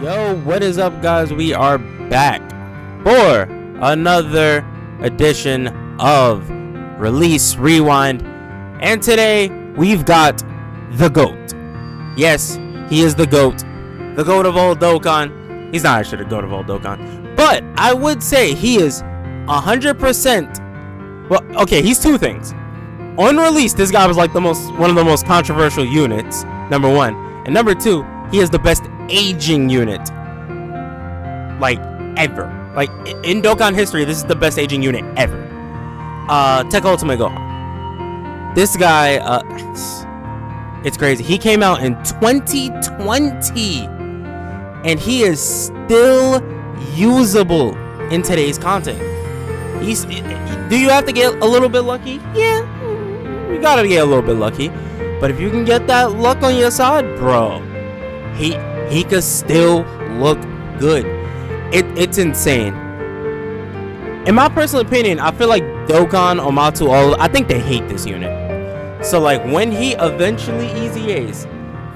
Yo, what is up, guys? We are back for another edition of Release Rewind, and today we've got the GOAT. Yes, he is the GOAT of all Dokkan. He's not actually the GOAT of all Dokkan, but I would say he is 100%. Well, okay, he's two things. On release, this guy was like one of the most controversial units, number one, and number two, he is the best aging unit, like, ever. Like, in Dokkan history, this is the best aging unit ever. Tech Ultimate Gohan. This guy, it's crazy. He came out in 2020, and he is still usable in today's content. Do you have to get a little bit lucky? Yeah, you gotta get a little bit lucky. But if you can get that luck on your side, bro, he could still look good. It's insane. In my personal opinion, I feel like Dokkan, Omatu, I think they hate this unit. So like when he eventually EZAs,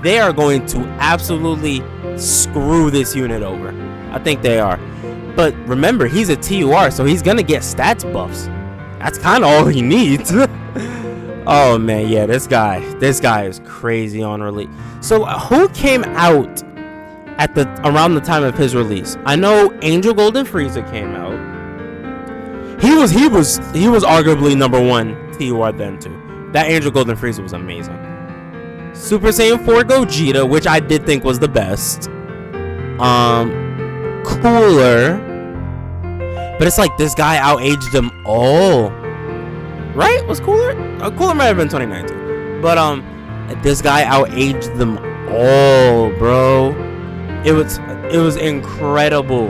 they are going to absolutely screw this unit over. I think they are. But remember, he's a TUR, so he's gonna get stats buffs. That's kind of all he needs. Oh man, yeah, this guy is crazy on release. So who came out at around the time of his release? I know Angel Golden Frieza came out. He was arguably number one TUR then too. That Angel Golden Frieza was amazing. Super Saiyan 4 Gogeta, which I did think was the best. Cooler, but it's like this guy outaged them all. Right? Was Cooler? Cooler might have been 2019. But this guy outaged them all, bro. It was incredible.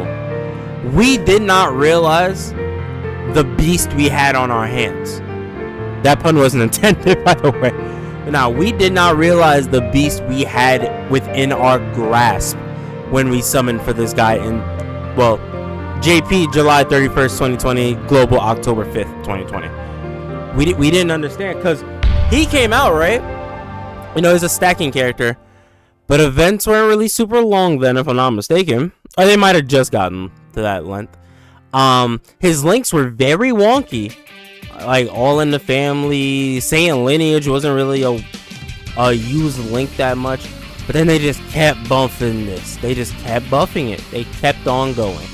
We did not realize the beast we had on our hands. That pun wasn't intended, by the way. Now, we did not realize the beast we had within our grasp when we summoned for this guy in, well, JP July 31st, 2020, Global October 5th, 2020. We didn't understand because he came out, right? You know, he's a stacking character, but events weren't really super long then, if I'm not mistaken. Or they might have just gotten to that length. His links were very wonky, like All in the Family. Saiyan Lineage wasn't really a used link that much, but then they just kept buffing this. They just kept buffing it. They kept on going,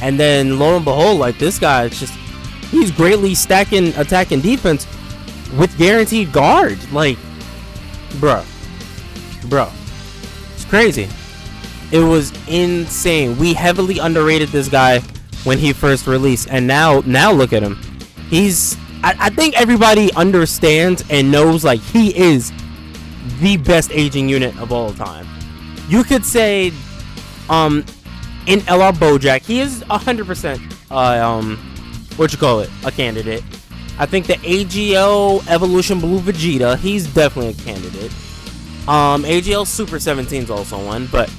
and then lo and behold, like this guy, it's just he's greatly stacking attack and defense with guaranteed guard. Like, bro, it's crazy. It was insane. We heavily underrated this guy when he first released, and now look at him. I think everybody understands and knows, like, he is the best aging unit of all time. You could say in LR Bojack, he is 100% a candidate. I think the AGL Evolution Blue Vegeta, he's definitely a candidate. AGL Super 17 is also one, but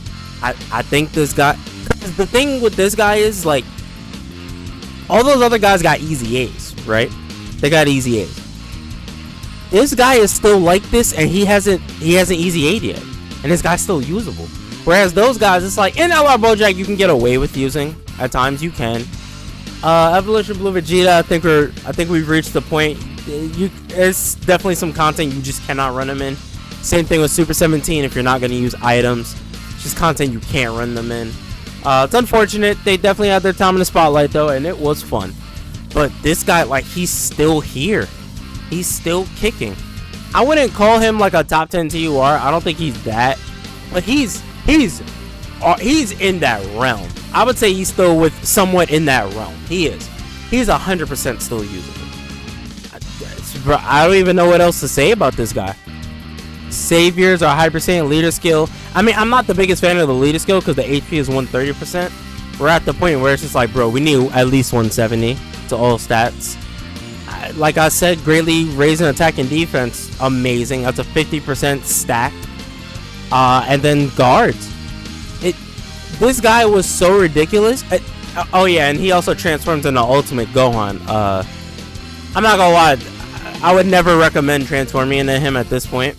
I think this guy, cause the thing with this guy is, like, all those other guys got easy A's, right? They got easy A's. This guy is still like this, and he hasn't easy A'd yet, and this guy's still usable. Whereas those guys, it's like in LR Bojack, you can get away with using at times. You can. Evolution Blue Vegeta, I think we've reached the point. There's definitely some content you just cannot run them in. Same thing with Super 17. If you're not going to use items, it's just content you can't run them in. It's unfortunate. They definitely had their time in the spotlight though, and it was fun. But this guy, like, he's still here. He's still kicking. I wouldn't call him like a top 10 TUR. I don't think he's that, but he's in that realm. I would say he's still somewhat in that realm. He is. He's 100% still usable. I don't even know what else to say about this guy. Saviors are Hyper Saiyan leader skill. I mean, I'm not the biggest fan of the leader skill because the HP is 130%. We're at the point where it's just like, bro, we need at least 170 to all stats. Like I said, greatly raising attack and defense, amazing. That's a 50% stack. And then guards. This guy was so ridiculous. Oh yeah, and he also transforms into Ultimate Gohan. I'm not gonna lie, I would never recommend transforming into him at this point.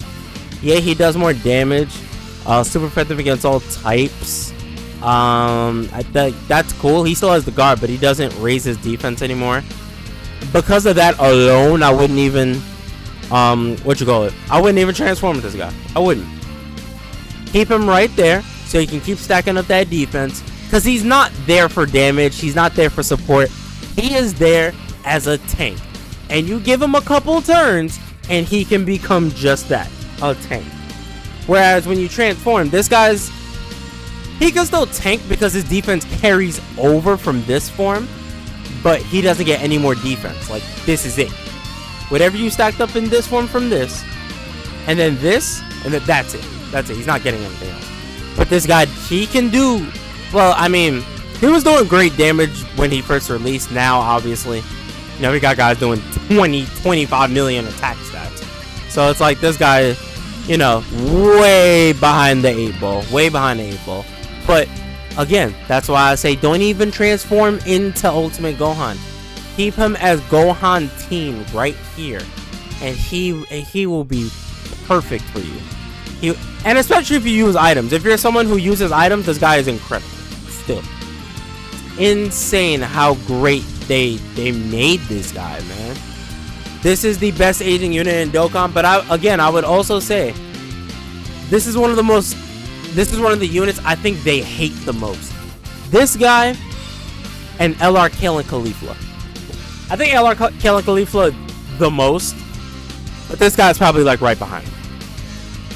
Yeah, he does more damage, Super effective against all types. That's cool. He still has the guard, but he doesn't raise his defense anymore. Because of that alone, I wouldn't even I wouldn't even transform this guy. I wouldn't. Keep him right there so he can keep stacking up that defense, because he's not there for damage, he's not there for support, he is there as a tank. And you give him a couple turns and he can become just that, a tank. Whereas when you transform, he can still tank because his defense carries over from this form, but he doesn't get any more defense. Like, this is it. Whatever you stacked up in this form from this, and then this, and then that's it. That's it. He's not getting anything else. But this guy, he can do, well, I mean, he was doing great damage when he first released. Now, obviously, you know, we got guys doing 25 million attack stats. So it's like this guy, you know, way behind the 8 ball. Way behind the 8 ball. But, again, that's why I say don't even transform into Ultimate Gohan. Keep him as Gohan Teen right here, and he will be perfect for you. And especially if you use items. If you're someone who uses items, this guy is incredible. Still, insane how great they made this guy, man. This is the best aging unit in Dokkan. But I would also say this is one of the units I think they hate the most. This guy and LR Kale and Caulifla. I think LR Kale and Caulifla the most, but this guy's probably like right behind him.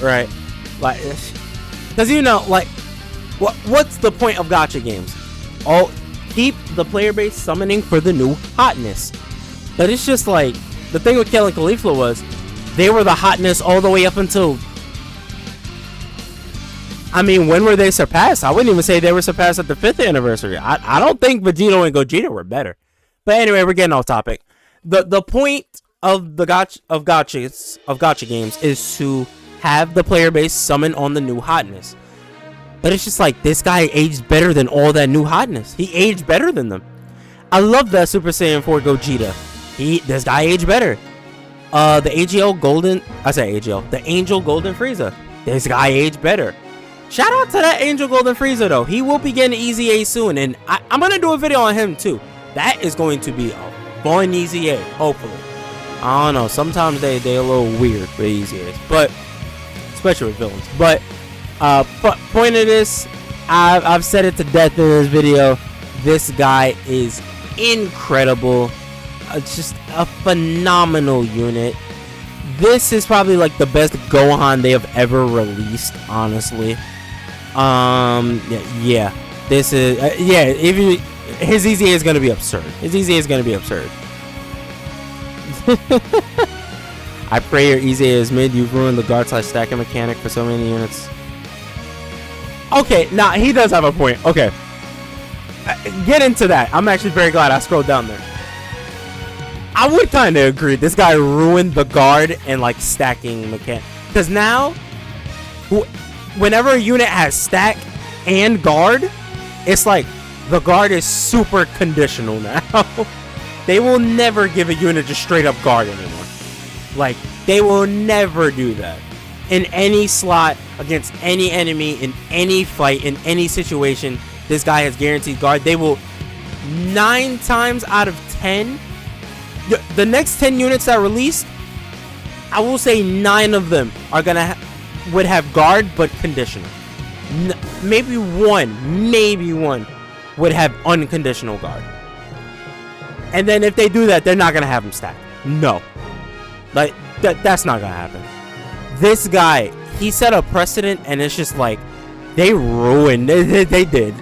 Right? Like, because you know, like, what's the point of gacha games? Keep the player base summoning for the new hotness. But it's just like, the thing with Kale and Caulifla was, they were the hotness all the way up until, I mean, when were they surpassed? I wouldn't even say they were surpassed at the 5th anniversary. I don't think Vegito and Gogeta were better. But anyway, we're getting off topic. The point of the gacha games is to have the player base summon on the new hotness. But it's just like, this guy aged better than all that new hotness. He aged better than them. I love that Super Saiyan 4 Gogeta. This guy aged better. The AGL Golden, the Angel Golden Frieza. This guy aged better. Shout out to that Angel Golden Frieza though. He will be getting Easy A soon, and I'm gonna do a video on him too. That is going to be a fun Easy A, hopefully. I don't know. Sometimes they a little weird with Easy A's, but especially with villains. But point of this, I've said it to death in this video. This guy is incredible. It's just a phenomenal unit. This is probably like the best Gohan they have ever released, honestly. Yeah. This is his Easy A is gonna be absurd. His Easy A is gonna be absurd. I pray your Easy A is mid. You've ruined the guard slash stacking mechanic for so many units. Okay, nah, he does have a point. Okay, get into that. I'm actually very glad I scrolled down there. I would kind of agree. This guy ruined the guard and like stacking mechanic, because now, whenever a unit has stack and guard, it's like the guard is super conditional now. They will never give a unit just straight up guard anymore. Like, they will never do that in any slot against any enemy in any fight in any situation. This guy has guaranteed guard. They will 9 times out of 10. The next 10 units that released, I will say 9 of them are gonna would have guard but conditional. Maybe one would have unconditional guard. And then if they do that, they're not gonna have him stacked. No, like that's not gonna happen. This guy, he set a precedent, and it's just like they ruined. They did.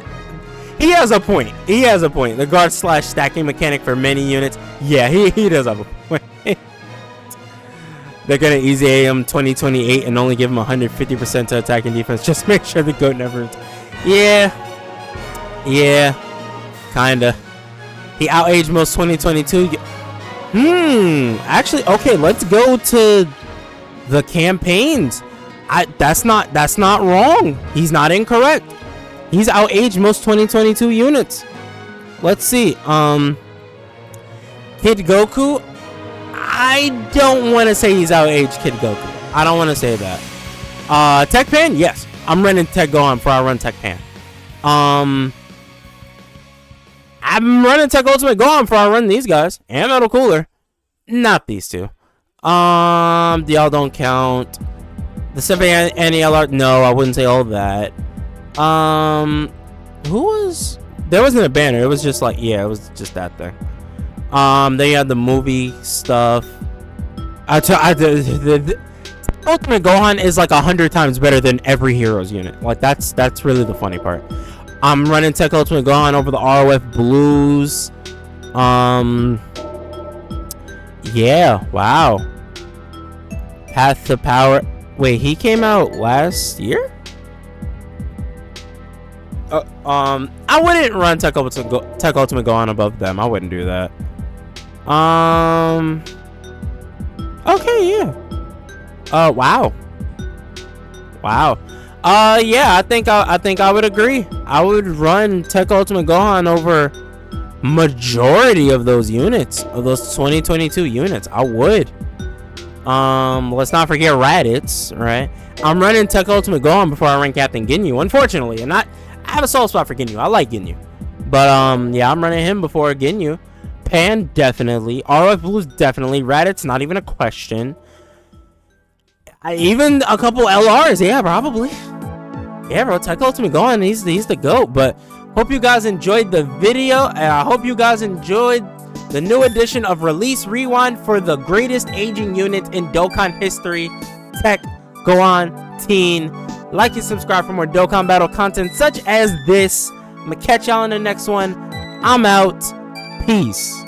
He has a point. He has a point. The guard slash stacking mechanic for many units. Yeah, he does have a point. They're gonna easy AM 2028 and only give him 150% to attack and defense. Just make sure the goat never. Yeah, kinda. He outaged most 2022. Actually, okay. Let's go to the campaigns. That's not wrong. He's not incorrect. He's outaged most 2022 units. Let's see. Kid Goku. I don't want to say he's outaged Kid Goku. I don't want to say that. Tech Pan, yes. I'm running Tech Gohan before I run Tech Pan. I'm running Tech Ultimate Gohan before I run these guys. And Metal Cooler. Not these two. Y'all don't count. The 7 NELR, no, I wouldn't say all that. Who was... There wasn't a banner. It was just like, yeah, it was just that thing. Then you had the movie stuff. The Ultimate Gohan is like 100 times better than every Heroes unit. Like, that's really the funny part. I'm running Tech Ultimate Gohan over the ROF Blues. Yeah, wow. Path to Power. Wait, he came out last year? I wouldn't run Tech Ultimate Gohan above them. I wouldn't do that. Okay, yeah. Wow. Yeah, I think I would agree. I would run Tech Ultimate Gohan over majority of those units, of those 2022 units. I would. Let's not forget Raditz, right? I'm running Tech Ultimate Gohan before I run Captain Ginyu, unfortunately, and I have a soft spot for Ginyu. I like Ginyu, but yeah, I'm running him before Ginyu. Pan, definitely. RF Blues, definitely. Raditz, not even a question. Even a couple LRs, yeah, probably. Yeah, bro, Tech Ultimate Gohan, he's the GOAT. But hope you guys enjoyed the video, and I hope you guys enjoyed the new edition of Release Rewind for the greatest aging unit in Dokkan history, Tech Gohan Teen. Like and subscribe for more Dokkan Battle content such as this. I'm gonna catch y'all in the next one. I'm out. Peace.